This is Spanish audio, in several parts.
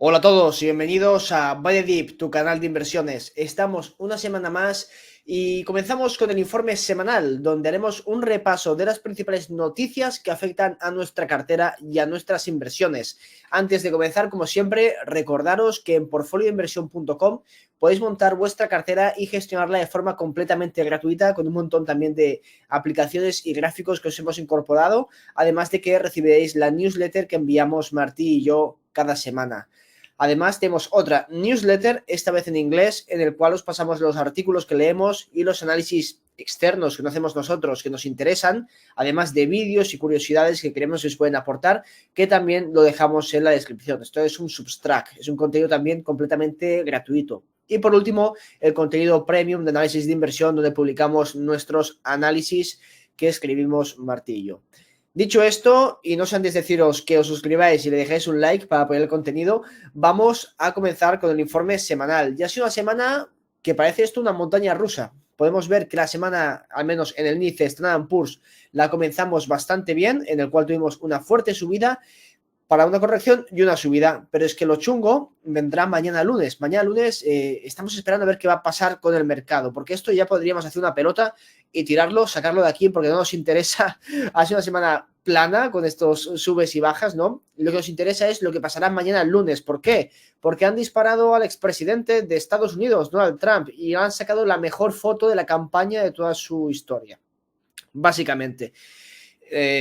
Hola a todos y bienvenidos a Buy the Dip, tu canal de inversiones. Estamos una semana más y comenzamos con el informe semanal, donde haremos un repaso de las principales noticias que afectan a nuestra cartera y a nuestras inversiones. Antes de comenzar, como siempre, recordaros que en portfolioinversión.com podéis montar vuestra cartera y gestionarla de forma completamente gratuita, con un montón también de aplicaciones y gráficos que os hemos incorporado, además de que recibiréis la newsletter que enviamos Martí y yo cada semana. Además, tenemos otra newsletter, esta vez en inglés, en el cual os pasamos los artículos que leemos y los análisis externos que no hacemos nosotros, que nos interesan, además de vídeos y curiosidades que creemos que os pueden aportar, que también lo dejamos en la descripción. Esto es un Substack, es un contenido también completamente gratuito. Y por último, el contenido premium de análisis de inversión, donde publicamos nuestros análisis que escribimos Martillo. Dicho esto, y no sé antes deciros que os suscribáis y le dejéis un like para apoyar el contenido, vamos a comenzar con el informe semanal. Ya ha sido una semana que parece esto una montaña rusa. Podemos ver que la semana, al menos en el NICE Standard & Poor's, la comenzamos bastante bien, en el cual tuvimos una fuerte subida para una corrección y una subida, pero es que lo chungo vendrá mañana lunes. Mañana lunes estamos esperando a ver qué va a pasar con el mercado, porque esto ya podríamos hacer una pelota y tirarlo, sacarlo de aquí, porque no nos interesa. Ha sido una semana plana con estos subes y bajas, ¿no? Lo que nos interesa es lo que pasará mañana lunes. ¿Por qué? Porque han disparado al expresidente de Estados Unidos, Donald Trump, y han sacado la mejor foto de la campaña de toda su historia, básicamente.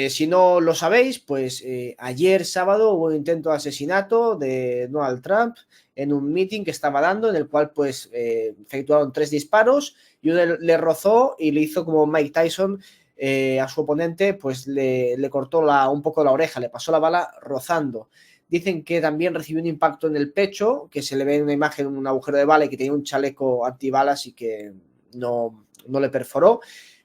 Si no lo sabéis, pues ayer sábado hubo un intento de asesinato de Donald Trump en un meeting que estaba dando, en el cual pues efectuaron 3 disparos y uno le rozó y le hizo como Mike Tyson a su oponente, pues le cortó un poco la oreja, le pasó la bala rozando. Dicen que también recibió un impacto en el pecho, que se le ve en una imagen un agujero de bala y que tenía un chaleco antibalas y que no le perforó.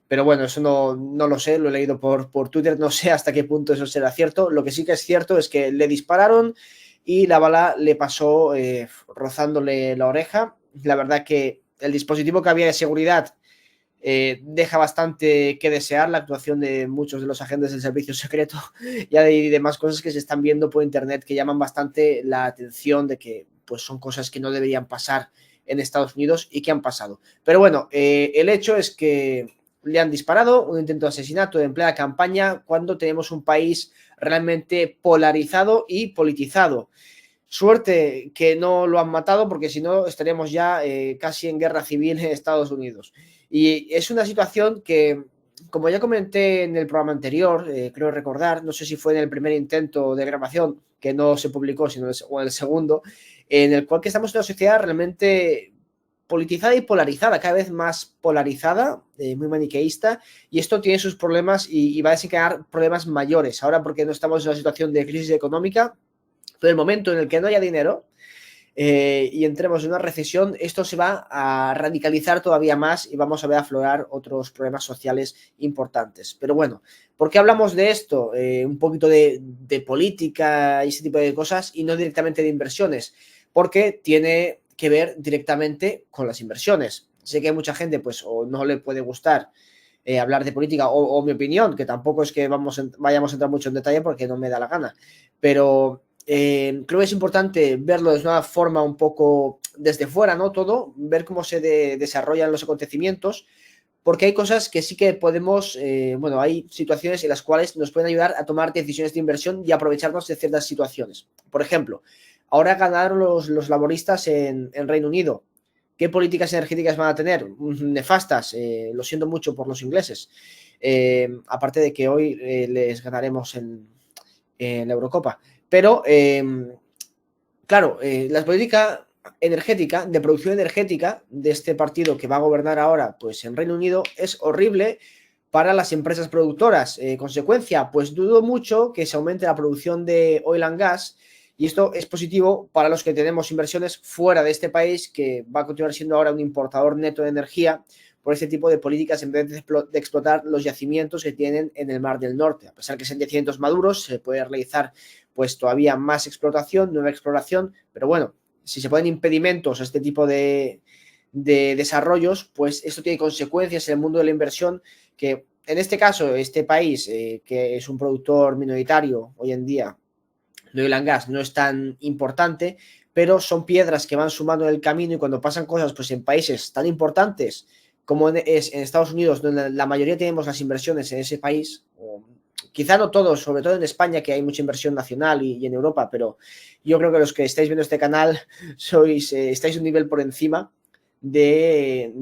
Pero bueno, eso no lo sé, lo he leído por Twitter, no sé hasta qué punto eso será cierto. Lo que sí que es cierto es que le dispararon y la bala le pasó rozándole la oreja. La verdad que el dispositivo que había de seguridad deja bastante que desear, la actuación de muchos de los agentes del servicio secreto y demás cosas que se están viendo por internet que llaman bastante la atención de que pues son cosas que no deberían pasar en Estados Unidos y que han pasado. Pero bueno, el hecho es que le han disparado, un intento de asesinato en plena campaña cuando tenemos un país realmente polarizado y politizado. Suerte que no lo han matado, porque si no estaríamos ya casi en guerra civil en Estados Unidos. Y es una situación que, como ya comenté en el programa anterior, creo recordar, no sé si fue en el primer intento de grabación, que no se publicó, sino en el segundo, en el cual que estamos en una sociedad realmente politizada y polarizada, cada vez más polarizada, muy maniqueísta, y esto tiene sus problemas y va a desencadenar problemas mayores. Ahora, porque no estamos en una situación de crisis económica, pero el momento en el que no haya dinero y entremos en una recesión, esto se va a radicalizar todavía más y vamos a ver aflorar otros problemas sociales importantes. Pero bueno, ¿por qué hablamos de esto? Un poquito de política y ese tipo de cosas y no directamente de inversiones, porque tiene que ver directamente con las inversiones. Sé que hay mucha gente pues o no le puede gustar hablar de política o mi opinión, que tampoco es que vayamos a entrar mucho en detalle porque no me da la gana, pero creo que es importante verlo de una forma un poco desde fuera, ¿no? Todo, ver cómo se desarrollan los acontecimientos, porque hay cosas que sí que podemos, bueno, hay situaciones en las cuales nos pueden ayudar a tomar decisiones de inversión y aprovecharnos de ciertas situaciones. Por ejemplo, ahora ganaron los laboristas en Reino Unido. ¿Qué políticas energéticas van a tener? Nefastas, lo siento mucho por los ingleses. Aparte de que hoy les ganaremos en la Eurocopa. Pero, claro, la política energética, de producción energética de este partido que va a gobernar ahora pues en Reino Unido es horrible para las empresas productoras. Consecuencia, pues dudo mucho que se aumente la producción de oil and gas y esto es positivo para los que tenemos inversiones fuera de este país, que va a continuar siendo ahora un importador neto de energía por este tipo de políticas en vez de explotar los yacimientos que tienen en el Mar del Norte. A pesar que sean yacimientos maduros, se puede realizar pues todavía más explotación, nueva exploración, pero bueno, si se ponen impedimentos a este tipo de desarrollos, pues esto tiene consecuencias en el mundo de la inversión, que en este caso, este país, que es un productor minoritario hoy en día el oil and gas no es tan importante, pero son piedras que van sumando en el camino y cuando pasan cosas pues en países tan importantes como es en Estados Unidos, donde la mayoría tenemos las inversiones en ese país, o quizá no todos, sobre todo en España, que hay mucha inversión nacional y en Europa, pero yo creo que los que estáis viendo este canal estáis un nivel por encima del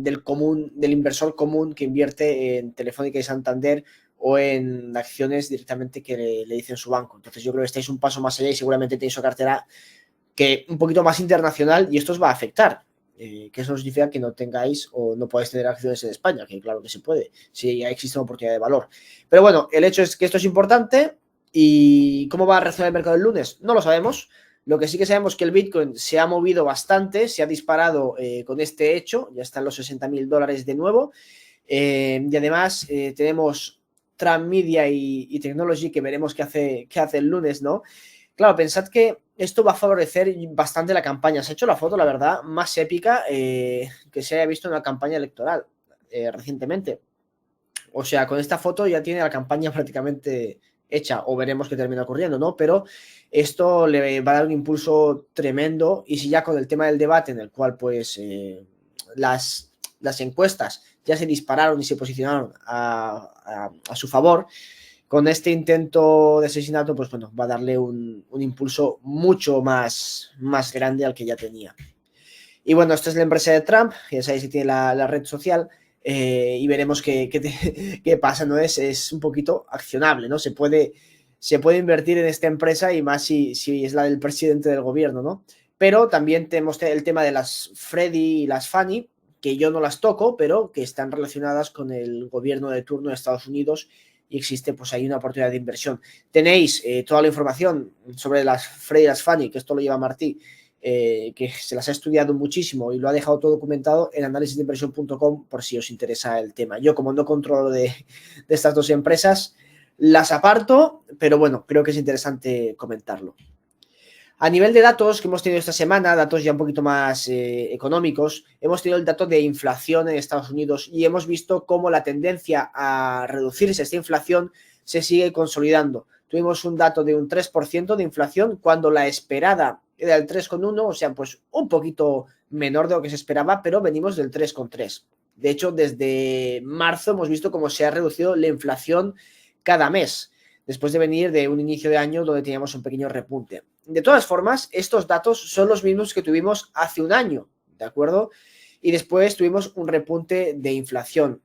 inversor común que invierte en Telefónica y Santander o en acciones directamente que le dicen su banco. Entonces yo creo que estáis un paso más allá y seguramente tenéis una cartera que un poquito más internacional y esto os va a afectar. Que eso no significa que no tengáis o no podáis tener acciones en España, que claro que se puede, si existe una oportunidad de valor. Pero bueno, el hecho es que esto es importante y ¿cómo va a reaccionar el mercado el lunes? No lo sabemos. Lo que sí que sabemos es que el Bitcoin se ha movido bastante, se ha disparado con este hecho, ya están los $60.000 de nuevo. Y además tenemos Trump Media y Technology que veremos qué hace el lunes, ¿no? Claro, pensad que esto va a favorecer bastante la campaña. Se ha hecho la foto, la verdad, más épica que se haya visto en una campaña electoral recientemente. O sea, con esta foto ya tiene la campaña prácticamente hecha, o veremos qué termina ocurriendo, ¿no? Pero esto le va a dar un impulso tremendo y si ya con el tema del debate en el cual pues las encuestas ya se dispararon y se posicionaron a su favor, con este intento de asesinato, pues bueno, va a darle un impulso mucho más grande al que ya tenía. Y bueno, esta es la empresa de Trump, ya sabéis que tiene la red social, y veremos qué pasa, ¿no? Es un poquito accionable, ¿no? Se puede invertir en esta empresa y más si es la del presidente del gobierno, ¿no? Pero también tenemos el tema de las Freddy y las Fannie, que yo no las toco, pero que están relacionadas con el gobierno de turno de Estados Unidos y existe pues ahí una oportunidad de inversión. Tenéis toda la información sobre las Freddy y las Fannie, que esto lo lleva Martí, que se las ha estudiado muchísimo y lo ha dejado todo documentado en análisisdeinversión.com por si os interesa el tema. Yo como no controlo de estas dos empresas, las aparto, pero bueno, creo que es interesante comentarlo. A nivel de datos que hemos tenido esta semana, datos ya un poquito más económicos, hemos tenido el dato de inflación en Estados Unidos y hemos visto cómo la tendencia a reducirse esta inflación se sigue consolidando. Tuvimos un dato de un 3% de inflación cuando la esperada era el 3,1, o sea, pues un poquito menor de lo que se esperaba, pero venimos del 3,3. De hecho, desde marzo hemos visto cómo se ha reducido la inflación cada mes, después de venir de un inicio de año donde teníamos un pequeño repunte. De todas formas, estos datos son los mismos que tuvimos hace un año, ¿de acuerdo? Y después tuvimos un repunte de inflación.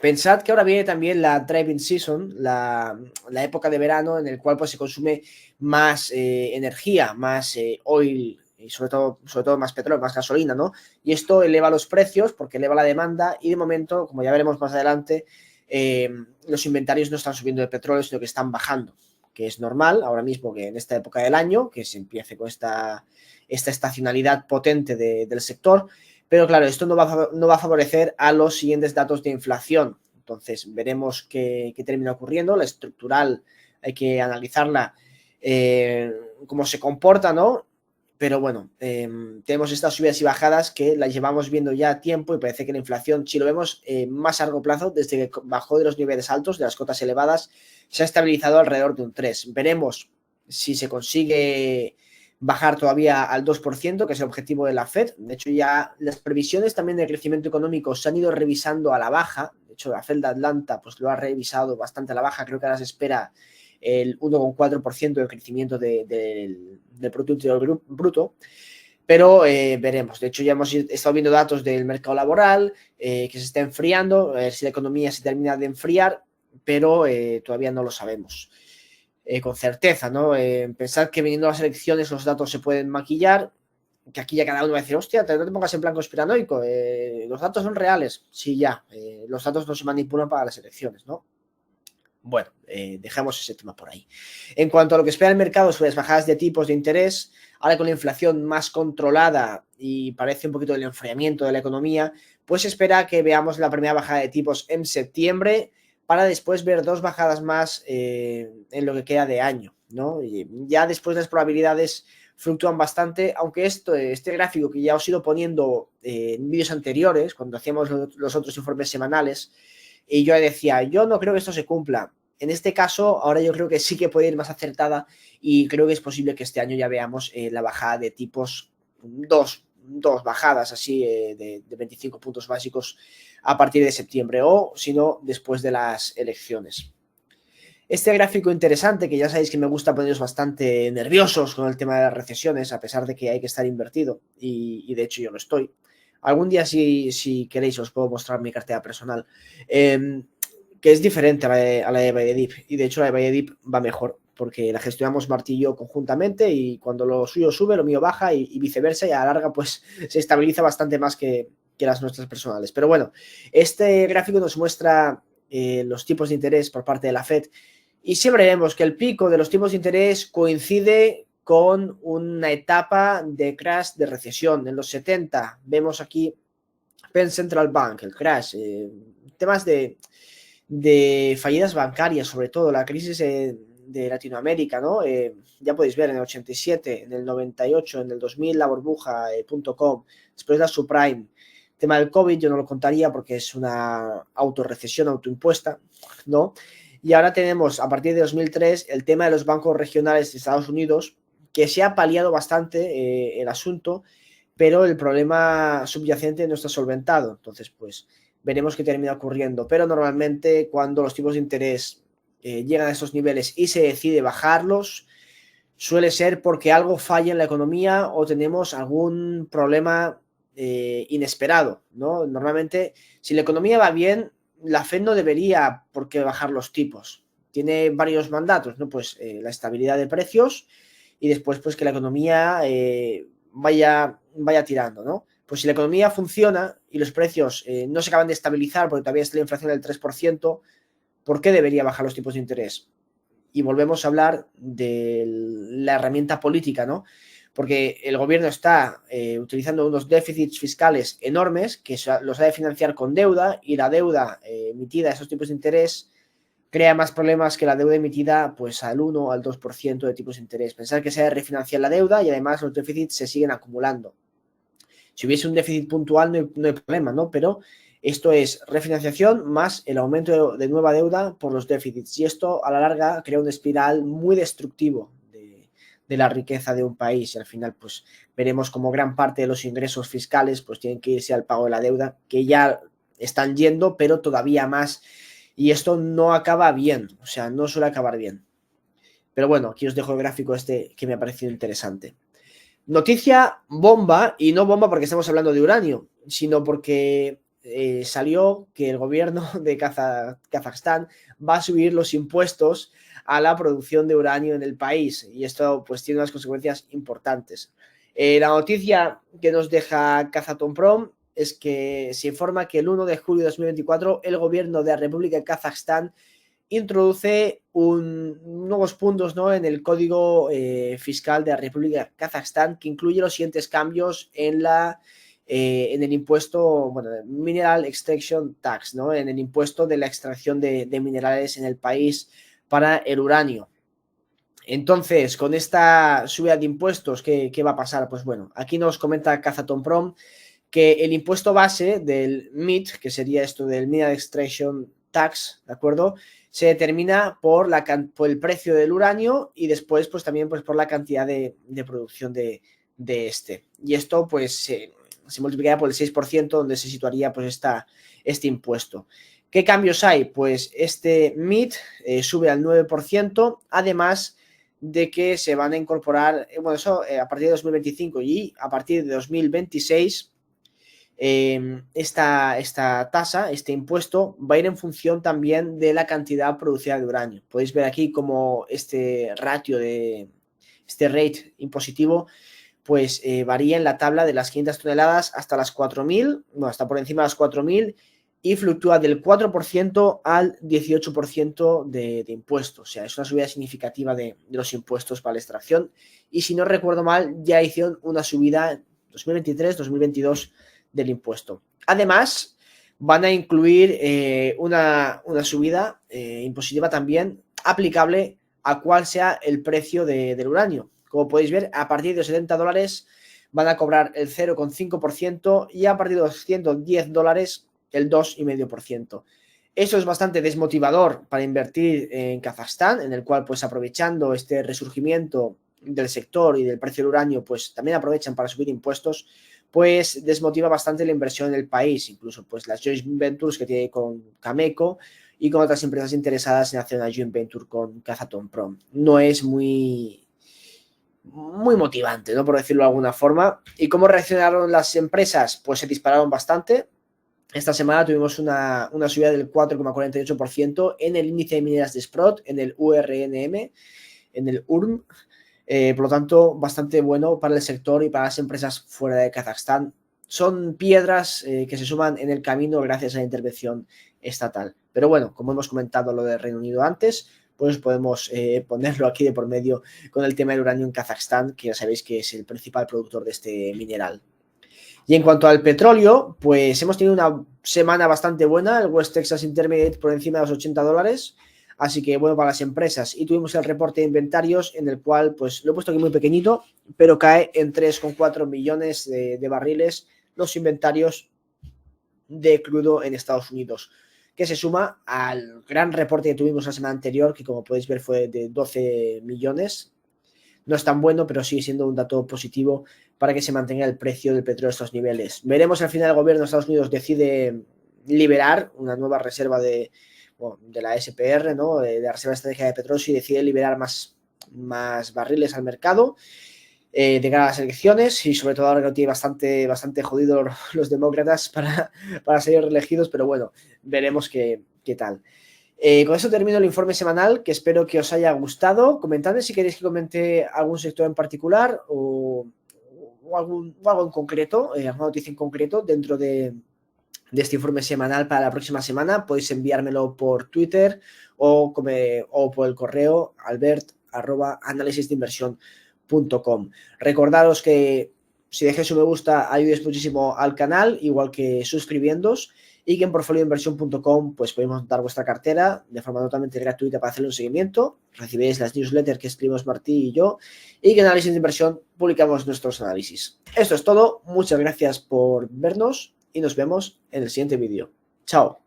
Pensad que ahora viene también la driving season, la época de verano en el cual pues, se consume más energía, más oil y sobre todo más petróleo, más gasolina, ¿no? Y esto eleva los precios porque eleva la demanda y de momento, como ya veremos más adelante, los inventarios no están subiendo de petróleo, sino que están bajando, que es normal ahora mismo que en esta época del año, que se empiece con esta estacionalidad potente del sector. Pero claro, esto no va a favorecer a los siguientes datos de inflación. Entonces, veremos qué termina ocurriendo. La estructural hay que analizarla, cómo se comporta, ¿no? Pero bueno, tenemos estas subidas y bajadas que las llevamos viendo ya a tiempo y parece que la inflación, si lo vemos más a largo plazo, desde que bajó de los niveles altos, de las cotas elevadas, se ha estabilizado alrededor de un 3. Veremos si se consigue bajar todavía al 2%, que es el objetivo de la Fed. De hecho, ya las previsiones también de crecimiento económico se han ido revisando a la baja. De hecho, la Fed de Atlanta pues, lo ha revisado bastante a la baja. Creo que ahora se espera el 1,4% de crecimiento del Producto Interior Bruto. Pero veremos. De hecho, ya hemos estado viendo datos del mercado laboral que se está enfriando, a ver si la economía se termina de enfriar, pero todavía no lo sabemos. Con certeza, ¿no? Pensad que viniendo las elecciones los datos se pueden maquillar, que aquí ya cada uno va a decir, hostia, no te pongas en plan conspiranoico, los datos son reales. Sí, ya, los datos no se manipulan para las elecciones, ¿no? Bueno, dejamos ese tema por ahí. En cuanto a lo que espera el mercado sobre las bajadas de tipos de interés, ahora con la inflación más controlada y parece un poquito del enfriamiento de la economía, pues espera que veamos la primera bajada de tipos en septiembre, para después ver dos bajadas más en lo que queda de año, ¿no? Y ya después las probabilidades fluctúan bastante, aunque este gráfico que ya os he ido poniendo en vídeos anteriores, cuando hacíamos los otros informes semanales, y yo decía, yo no creo que esto se cumpla. en este caso, ahora yo creo que sí que puede ir más acertada y creo que es posible que este año ya veamos la bajada de tipos, dos bajadas así de 25 puntos básicos a partir de septiembre o, si no, después de las elecciones. Este gráfico interesante, que ya sabéis que me gusta poneros bastante nerviosos con el tema de las recesiones, a pesar de que hay que estar invertido, y de hecho yo lo estoy. Algún día, si queréis, os puedo mostrar mi cartera personal, que es diferente a la de Baiadip, y de hecho la de Baiadip va mejor, porque la gestionamos Martí y yo conjuntamente, y cuando lo suyo sube, lo mío baja, y viceversa, y a la larga pues se estabiliza bastante más que las nuestras personales. Pero bueno, este gráfico nos muestra los tipos de interés por parte de la FED, y siempre vemos que el pico de los tipos de interés coincide con una etapa de crash, de recesión. En los 70 vemos aquí Penn Central Bank, el crash, temas de fallidas bancarias, sobre todo la crisis de Latinoamérica, ¿no? Ya podéis ver en el 87, en el 98, en el 2000 la burbuja, .com, después la subprime. Tema del COVID yo no lo contaría porque es una autorrecesión autoimpuesta, ¿no? Y ahora tenemos, a partir de 2003, el tema de los bancos regionales de Estados Unidos, que se ha paliado bastante el asunto, pero el problema subyacente no está solventado. Entonces, pues, veremos qué termina ocurriendo. Pero normalmente, cuando los tipos de interés llegan a estos niveles y se decide bajarlos, suele ser porque algo falla en la economía o tenemos algún problema inesperado, ¿no? Normalmente, si la economía va bien, la Fed no debería por qué bajar los tipos. Tiene varios mandatos, ¿no? Pues la estabilidad de precios y después pues que la economía vaya tirando, ¿no? Pues si la economía funciona y los precios no se acaban de estabilizar porque todavía está la inflación del 3%, ¿por qué debería bajar los tipos de interés? Y volvemos a hablar de la herramienta política, ¿no? Porque el gobierno está utilizando unos déficits fiscales enormes que los ha de financiar con deuda, y la deuda emitida a esos tipos de interés crea más problemas que la deuda emitida pues al 1 o al 2% de tipos de interés. Pensar que se ha de refinanciar la deuda y además los déficits se siguen acumulando. Si hubiese un déficit puntual no hay problema, ¿no? Pero esto es refinanciación más el aumento de nueva deuda por los déficits. Y esto a la larga crea una espiral muy destructivo de la riqueza de un país. Y al final pues veremos como gran parte de los ingresos fiscales pues tienen que irse al pago de la deuda, que ya están yendo, pero todavía más. Y esto no acaba bien, o sea, no suele acabar bien. Pero bueno, aquí os dejo el gráfico este que me ha parecido interesante. Noticia bomba, y no bomba porque estamos hablando de uranio, sino porque salió que el gobierno de Kazajstán va a subir los impuestos a la producción de uranio en el país, y esto pues tiene unas consecuencias importantes. La noticia que nos deja Kazatomprom es que se informa que el 1 de julio de 2024 el gobierno de la República de Kazajstán introduce nuevos puntos, ¿no?, en el código fiscal de la República de Kazajstán, que incluye los siguientes cambios en el impuesto, bueno, Mineral Extraction Tax, ¿no?, en el impuesto de la extracción de minerales en el país para el uranio. Entonces, con esta subida de impuestos, ¿qué va a pasar? Pues bueno, aquí nos comenta Kazatomprom que el impuesto base del MIT, que sería esto del Mineral Extraction Tax, ¿de acuerdo?, se determina por el precio del uranio y después pues también pues por la cantidad de producción de este. Y esto pues se multiplicaría por el 6%, donde se situaría pues este impuesto. ¿Qué cambios hay? Pues este MIT sube al 9%, además de que se van a incorporar, bueno, eso a partir de 2025 y a partir de 2026, esta tasa, este impuesto, va a ir en función también de la cantidad producida de uranio. Podéis ver aquí como este ratio este rate impositivo pues varía en la tabla de las 500 toneladas hasta las 4.000, bueno, hasta por encima de las 4.000, y fluctúa del 4% al 18% de impuestos. O sea, es una subida significativa de los impuestos para la extracción. Y si no recuerdo mal, ya hicieron una subida en 2023, 2022 del impuesto. Además, van a incluir una subida impositiva también aplicable a cuál sea el precio del uranio. Como podéis ver, a partir de $70 van a cobrar el 0,5% y a partir de los $110 el 2,5%. Eso es bastante desmotivador para invertir en Kazajstán, en el cual, pues aprovechando este resurgimiento del sector y del precio del uranio, pues también aprovechan para subir impuestos, pues desmotiva bastante la inversión en el país, incluso pues las joint ventures que tiene con Cameco y con otras empresas interesadas en hacer una joint venture con Kazatomprom. No es muy motivante, ¿no? Por decirlo de alguna forma. ¿Y cómo reaccionaron las empresas? Pues se dispararon bastante. Esta semana tuvimos una subida del 4,48% en el índice de mineras de Sprott, en el URNM, en el URM. Por lo tanto, bastante bueno para el sector y para las empresas fuera de Kazajstán. Son piedras que se suman en el camino gracias a la intervención estatal. Pero bueno, como hemos comentado lo del Reino Unido antes, pues podemos ponerlo aquí de por medio con el tema del uranio en Kazajstán, que ya sabéis que es el principal productor de este mineral. Y en cuanto al petróleo, pues hemos tenido una semana bastante buena, el West Texas Intermediate por encima de los $80, así que bueno para las empresas. Y tuvimos el reporte de inventarios en el cual, pues lo he puesto aquí muy pequeñito, pero cae en 3,4 millones de barriles los inventarios de crudo en Estados Unidos, que se suma al gran reporte que tuvimos la semana anterior, que como podéis ver fue de 12 millones. No es tan bueno, pero sigue siendo un dato positivo para que se mantenga el precio del petróleo a estos niveles. Veremos si al final el gobierno de Estados Unidos decide liberar una nueva reserva de la SPR, ¿no? De la Reserva Estratégica de Petróleo, si decide liberar más barriles al mercado de cara a las elecciones, y sobre todo ahora que tiene bastante jodido los demócratas para ser reelegidos, pero bueno, veremos qué tal. Con eso termino el informe semanal, que espero que os haya gustado. Comentadme si queréis que comente algún sector en particular o algo en concreto, alguna noticia en concreto dentro de este informe semanal para la próxima semana. Podéis enviármelo por Twitter o por el correo albert@analisisdeinversión.com. Recordaros que si dejáis un me gusta ayudáis muchísimo al canal, igual que suscribiéndoos, y que en portfolioinversión.com pues podéis montar vuestra cartera de forma totalmente gratuita para hacerle un seguimiento. Recibiréis las newsletters que escribimos Martí y yo, y que en Análisis de Inversión publicamos nuestros análisis. Esto es todo, muchas gracias por vernos y nos vemos en el siguiente vídeo. Chao.